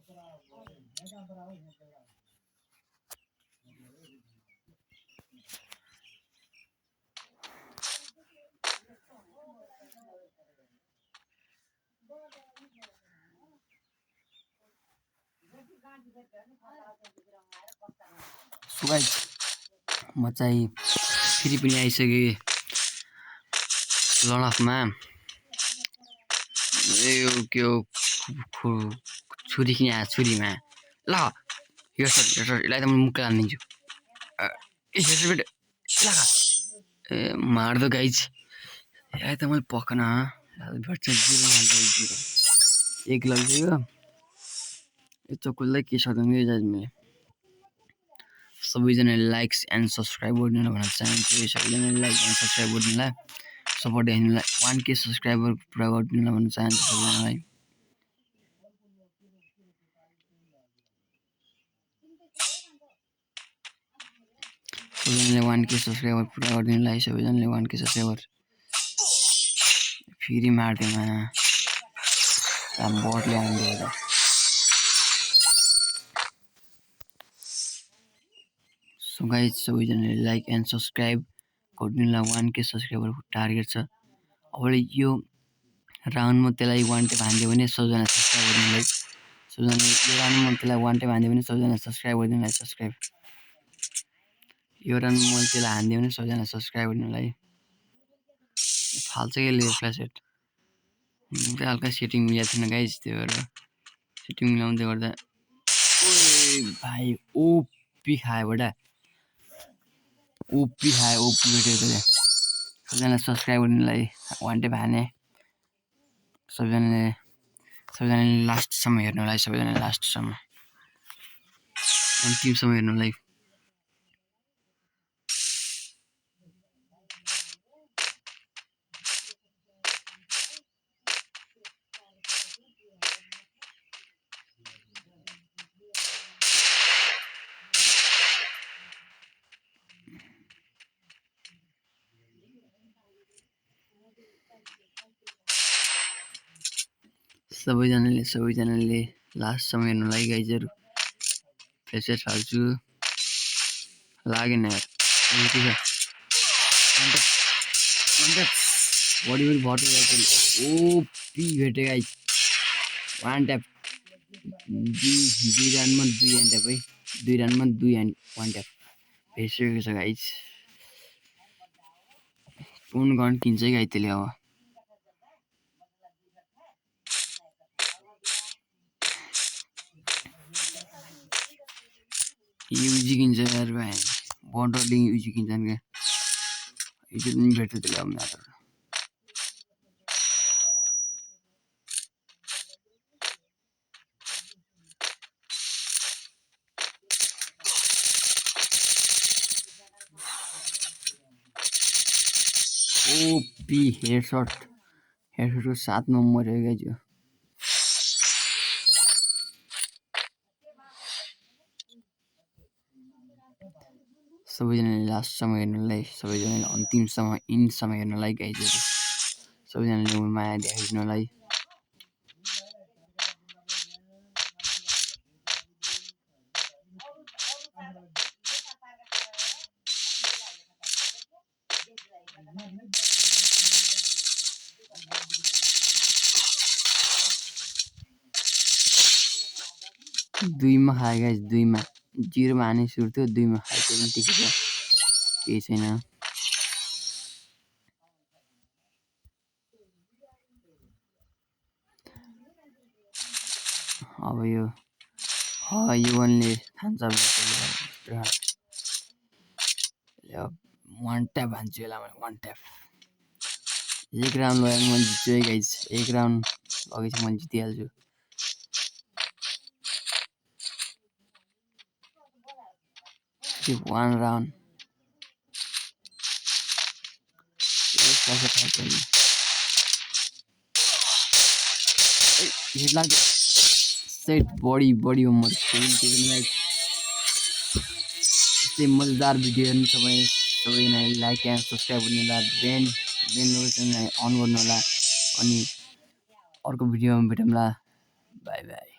So guys म चाहिँ फेरि पनि आइसकेँ लडाकमा। यो के हो छुरी किन आयो छुरीमा ल यो यसलाई त म मुक्का हानिदिन्छु। ए मार्दो गाइस यसलाई त मैले पक्न एक लगिदियो यो चक्कुलाई के सक्दैन कि मैले सबैजनाले लाइक्स एन्ड सब्सक्राइब गरिदिनु भन्न चाहन्छु। सबैजनाले लाइक एन्ड सब्सक्राइब गरिदिनुलाई सपोर्ट दिनुलाई 1K सब्सक्राइबर पुरा गरिदिनु भन्न चाहन्छु सबैजनालाई। सबैजनाले 1K सब्सक्राइबर पुरा गरिदिनुलाई सबैजनाले 1K सब्सक्राइबर फेरि मार्दिमा बटले हान्दियो। सो गाइस सबैजनाले लाइक एन्ड सब्सक्राइब गरिदिनुलाई 1K सब्सक्राइबरको टार्गेट छ। अब यो राउन्डमा त्यसलाई 1 ट्याप हान्दियो भने सबैजना सब्सक्राइब गरिदिनुलाई सबैजनाले यो राउन्डमा त्यसलाई 1 ट्याप हान्दियो भने सबैजना सब्सक्राइब गरिदिनुलाई सब्सक्राइब यो राउन्डमा मैले त्यसलाई हान्दियो भने सबैजना सब्सक्राइब गरिदिनुलाई फाल्छ के ले फ्ल्यास हेड हल्का सेटिङ मिलाएको थिएन गाइस त्यो भएर सेटिङ मिलाउँदै गर्दा ओए भाइ ओपी खायो बडा ओपी खायो ओपी भेट्यो त्यसले। सबैजना सब्सक्राइब गर्नुलाई 1 ट्याप हाने सबैजनाले लास्टसम्म हेर्नुलाई सबैजनाले लास्टसम्म अन्तिमसम्म हेर्नुलाई। सबैजनाले लास्टसम्म हेर्नुलाई गाइजहरु फ्ल्यास हाल्छु लागेन यार बडी भर्टी ओपी भेटे गाइस 1 ट्याप 2 राउन्डमा 2 ह्यान्ड ट्याप है 2 राउन्डमा 2 ह्यान्ड 1 ट्याप भेटिसकेको छ गाइस। कुन गन किन्छ गाइस त्यसले अब युजी किन्छ यार भाइ बन्डरले युजी किन्छन् के युजी पनि भेट्छ त्यसले अब म्याटर ओपी हेडशटको 7 मा मर्यो गाइस यो। सबैजनाले लास्टसम्म हेर्नुलाई सबैजनाले अन्तिमसम्म इन्डसम्म हेर्नुलाई गाइजहरु सबैजनाले माया देखाइदिनुलाई दुईमा खायो गाइस 2 मा 0 मा हाने सुरु थियो 2 मा खायो त्यो पनि ठिकै छ केही छैन। अब यो युवनले खान्छ 1 ट्याप हान्छु यसलाई मैले 1 ट्याप एक राउन्ड लगेर मैले जित्छु है गाइस एक राउन्ड लगेपछि मैले जितिहाल्छु। One round. Set body मजेदार भिडियो हेर्नु सबैजनाले लाइक एन्ड सब्सक्राइब गर्नुहोला बेल नोटिफिकेसनलाई अन गर्नुहोला अनि अर्को भिडियोमा भेटौँला बाइ बाइ।